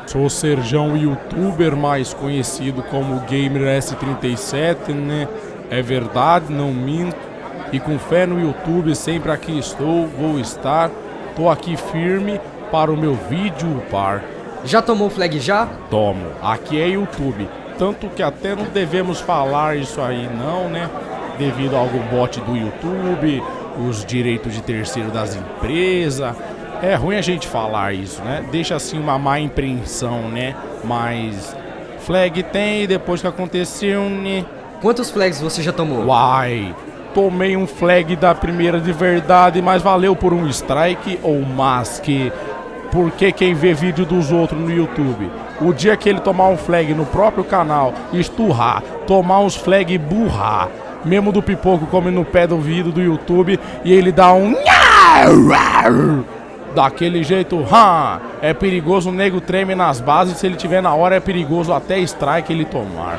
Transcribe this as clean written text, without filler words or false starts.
Sou o Serjão, youtuber mais conhecido como Gamer S37, né? É verdade, não minto. E com fé no YouTube, sempre aqui estou, vou estar. Tô aqui firme para o meu vídeo upar. Já tomou flag já? Tomo, aqui é YouTube. Tanto que até não devemos falar isso aí não, né? Devido a algum bot do YouTube, os direitos de terceiro das empresas. É ruim a gente falar isso, né? Deixa assim uma má impressão, né? Mas flag tem depois que aconteceu, né? Quantos flags você já tomou? Uai, tomei um flag da primeira de verdade, mas valeu por um strike ou mask. Porque quem vê vídeo dos outros no YouTube, o dia que ele tomar um flag no próprio canal, esturrar, tomar uns flag e burrar, mesmo do pipoco come no pé do vídeo do YouTube e ele dá um daquele jeito, é perigoso, o nego treme nas bases, se ele tiver na hora é perigoso até strike ele tomar.